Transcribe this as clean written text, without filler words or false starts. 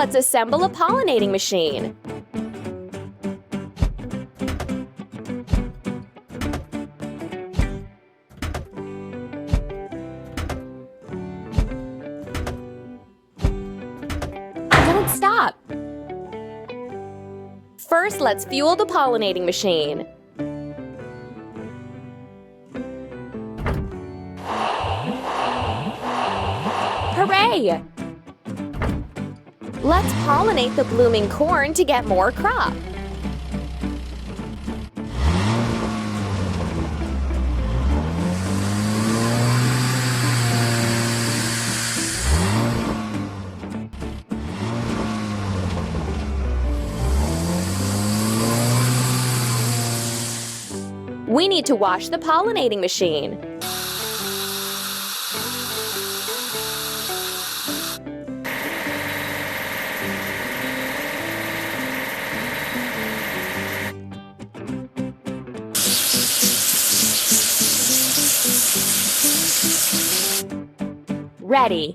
let's assemble a pollinating machine. Don't stop! First, let's fuel the pollinating machine. Hooray! Let's pollinate the blooming corn to get more crop. We need to wash the pollinating machine. Ready.